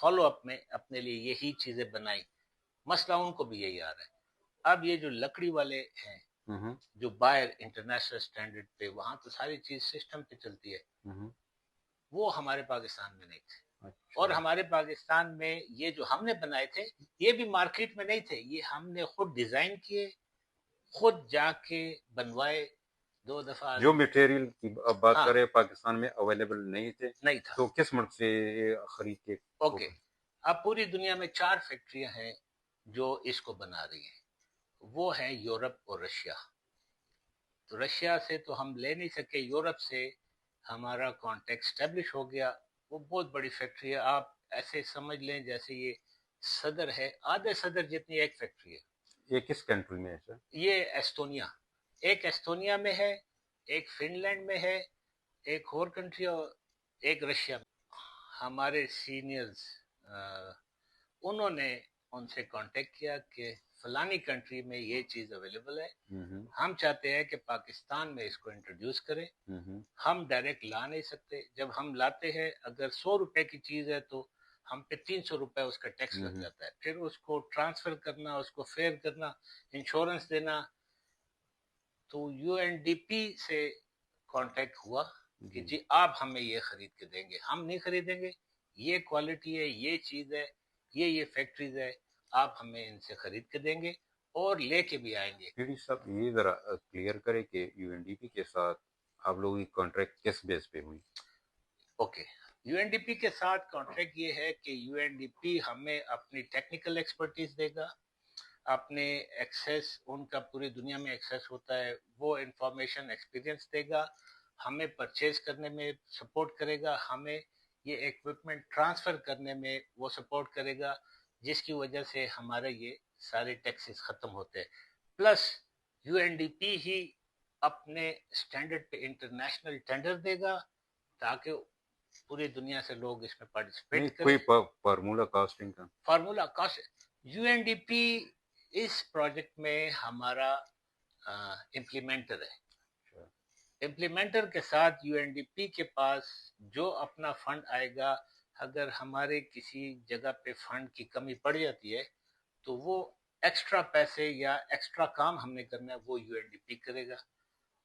Follow up میں اپنے لیے یہی چیزیں بنائی. مسئلہ ان کو بھی یہی آ رہا ہے. اب یہ جو لکڑی والے ہیں جو باہر انٹرنیشنل اسٹینڈرڈ پہ وہاں تو ساری چیز سسٹم پہ چلتی ہے، وہ ہمارے پاکستان میں نہیں تھے. اور ہمارے پاکستان میں یہ جو ہم نے بنائے تھے یہ بھی مارکیٹ میں نہیں تھے، یہ ہم نے خود ڈیزائن کیے، خود جا کے بنوائے. 2 دفعہ جو میٹیریل کی بات ہاں کریں پاکستان میں اویلیبل نہیں تھے نہیں تھا. تو کس ملک سے خرید کے؟ اوکے، اب پوری دنیا میں 4 فیکٹریاں ہیں جو اس کو بنا رہی ہیں. وہ ہیں یورپ اور رشیا. تو رشیا سے تو ہم لے نہیں سکے، یورپ سے ہمارا کانٹیکٹ اسٹیبلش ہو گیا. وہ بہت بڑی فیکٹری ہے، آپ ایسے سمجھ لیں جیسے یہ صدر ہے، آدھے صدر جتنی ایک فیکٹری ہے. یہ کس کنٹری میں ہے سر؟ یہ ایسٹونیا، ایک ایسٹونیا میں ہے، ایک فن لینڈ میں ہے، ایک اور کنٹری اور ایک رشیا میں. ہمارے سینئرز انہوں نے ان سے کانٹیکٹ کیا کہ فلانی کنٹری میں یہ چیز اویلیبل ہے، ہم چاہتے ہیں کہ پاکستان میں اس کو انٹروڈیوس کریں. ہم ڈائریکٹ لا نہیں سکتے، جب ہم لاتے ہیں اگر 100 روپے کی چیز ہے تو ہم پہ 300 روپے اس کا ٹیکس لگ جاتا ہے، پھر اس کو ٹرانسفر کرنا، اس کو فیئر کرنا، انشورنس دینا. تو یو این ڈی پی سے کانٹیکٹ ہوا کہ جی آپ ہمیں یہ خرید کے دیں گے. ہم نہیں خریدیں گے، یہ کوالٹی ہے، یہ چیز ہے، یہ فیکٹریز ہے، آپ ہمیں ان سے خرید کے دیں گے اور لے کے بھی آئیں گے. پیڈی صاحب یہ ذرا کلیئر کرے کہ یو این ڈی پی کے ساتھ آپ لوگوں کی کانٹریکٹ کس بیس پہ ہوئی؟ Okay, U N D P کے ساتھ کانٹریکٹ یہ ہے کہ یو این ڈی پی ہمیں اپنی ٹیکنیکل ایکسپرٹیز دے گا، اپنے ایکسیس، ان کا پوری دنیا میں ایکسیس ہوتا ہے، وہ انفارمیشن ایکسپیرینس دے گا، ہمیں پرچیز کرنے میں سپورٹ کرے گا، ہمیں یہ ایکوپمنٹ ٹرانسفر کرنے میں وہ سپورٹ کرے گا، جس کی وجہ سے ہمارے یہ سارے ٹیکسز ختم ہوتے ہیں. Plus U N D P ہی اپنے اسٹینڈرڈ پہ انٹرنیشنل ٹینڈر دے گا تاکہ پوری دنیا سے لوگ اس میں پارٹیسپیٹ کریں. کوئی فارمولا کاسٹنگ کا؟ Formula cost, U N D P اس پروجیکٹ میں ہمارا امپلیمنٹر ہے. امپلیمنٹر کے ساتھ یو این ڈی پی کے پاس جو اپنا فنڈ آئے گا، اگر ہمارے کسی جگہ پہ فنڈ کی کمی پڑ جاتی ہے تو وہ ایکسٹرا پیسے یا ایکسٹرا کام ہم نے کرنا ہے وہ یو این ڈی پی کرے گا.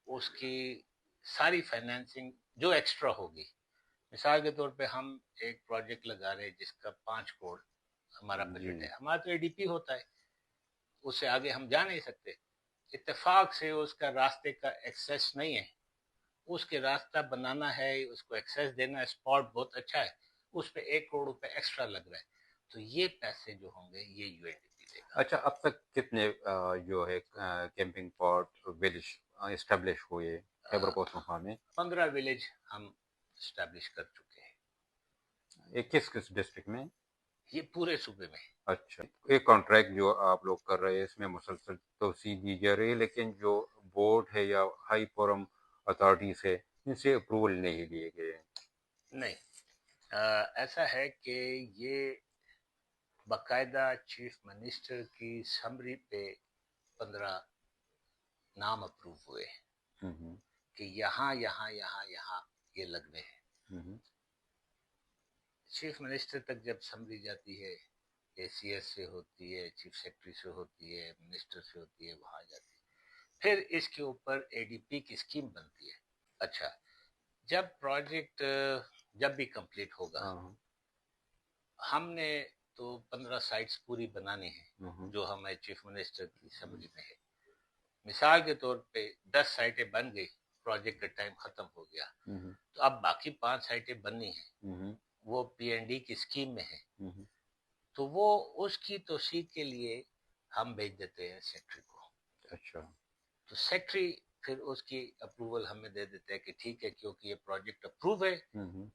اس کی ساری فائنینسنگ جو ایکسٹرا ہوگی، مثال کے طور پہ ہم ایک پروجیکٹ لگا رہے ہیں جس کا 5 کروڑ ہمارا بجٹ ہے، ہمارا تو اے ڈی پی ہوتا ہے، اس سے آگے ہم جا نہیں سکتے. اتفاق سے اس کا راستے کا ایکسیس نہیں ہے، اس کے راستہ بنانا ہے، اس کو ایکسیس دینا ہے، اسپاٹ بہت اچھا ہے، اس پہ 1 کروڑ روپے ایکسٹرا لگ رہا ہے. تو یہ پیسے جو ہوں گے یہ یو این ڈی پی دے گا. اچھا، اب تک کتنے جو ہے کیمپنگ پاٹ ولیج اسٹیبلش ہوئے خیبر پختونخوا میں؟ 15 ولیج ہم اسٹیبلش کر چکے ہیں. یہ کس کس ڈسٹرکٹ میں؟ یہ پورے صوبے میں. اچھا، ایک کانٹریکٹ جو آپ لوگ کر رہے ہیں اس میں مسلسل توسیع دی جا رہی ہے، لیکن جو بورڈ ہے یا ہائی فورم اتھارٹیز ہے ان سے اپروول نہیں لیے گئے ہیں. نہیں، ایسا ہے کہ یہ باقاعدہ چیف منسٹر کی سمری پہ 15 نام اپروو ہوئے کہ یہاں یہاں یہاں یہاں یہ لگنے ہیں. چیف منسٹر تک جب سمری جاتی ہے، اے سی ایس سے ہوتی ہے، چیف سیکرٹری سے ہوتی ہے، منسٹر سے ہوتی ہے، وہاں جاتی ہے، پھر اس کے اوپر اے ڈی پی کی اسکیم بنتی ہے. اچھا، جب پروجیکٹ جب بھی کمپلیٹ ہوگا، ہم نے تو 15 سائٹس پوری بنانی ہیں جو ہمیں چیف منسٹر کی سمری میں ہے. مثال کے طور پہ 10 سائٹیں بن گئی، پروجیکٹ کا ٹائم ختم ہو گیا، تو اب باقی 5 سائٹیں بننی ہیں، وہ پی این ڈی کی اسکیم میں ہے، تو وہ اس کی توثیق کے لیے ہم بھیج دیتے ہیں سیکٹری کو. اچھا، تو سیکٹری پھر اس کی اپروول ہمیں دے دیتے ہیں کہ ٹھیک ہے کیونکہ یہ پروجیکٹ اپروو ہے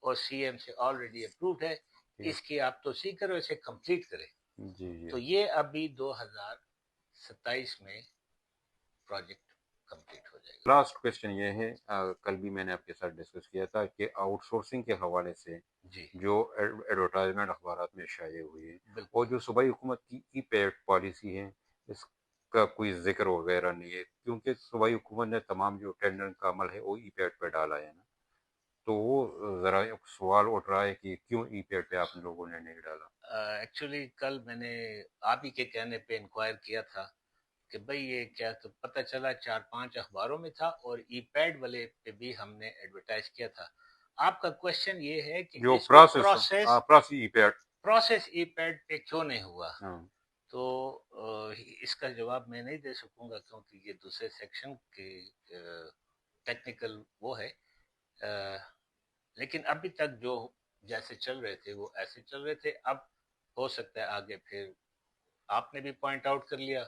اور سی ایم سے آلریڈی اپرووڈ ہے، اس کی آپ توثیق کرو، اسے کمپلیٹ کریں. تو یہ ابھی 2027 میں پروجیکٹ کمپلیٹ ہو جائے گا. لاسٹ کوشچن یہ ہے، کل بھی میں نے آپ کے ساتھ ڈسکس کیا تھا کہ آؤٹ سورسنگ کے حوالے سے جی جو ایڈورٹائزمنٹ اخبارات میں شائع ہوئی ہے اور جو صوبائی حکومت کی ای پیڈ پالیسی ہے اس کا کوئی ذکر وغیرہ نہیں ہے، کیونکہ صوبائی حکومت نے تمام جو ٹینڈر کا عمل ہے وہ ای پیڈ پہ ڈالا ہے نا. تو وہ ذرا ایک سوال اٹھ رہا ہے کہ کیوں ای پیڈ پہ آپ لوگوں نے نہیں ڈالا؟ ایکچولی کل میں نے آپ ہی کے کہنے پہ انکوائر کیا تھا کہ بھئی یہ کیا، تو پتہ چلا 4-5 اخباروں میں تھا اور ای پیڈ والے پہ بھی ہم نے ایڈورٹائز کیا تھا. آپ کا کوشچن یہ ہے کہ جو اس کو پروسیس ای پیڈ. پروسیس ای پیڈ پہ کیوں نہیں ہوا؟ ہاں. تو اس کا جواب میں نہیں دے سکوں گا کیونکہ یہ دوسرے سیکشن کے ٹیکنیکل وہ ہے، لیکن ابھی تک جو جیسے چل رہے تھے وہ ایسے چل رہے تھے. اب ہو سکتا ہے آگے پھر آپ نے بھی پوائنٹ آؤٹ کر لیا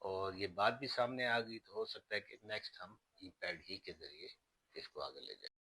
اور یہ بات بھی سامنے آ گئی، تو ہو سکتا ہے کہ نیکسٹ ہم ای پیڈ ہی کے ذریعے اس کو آگے لے جائیں.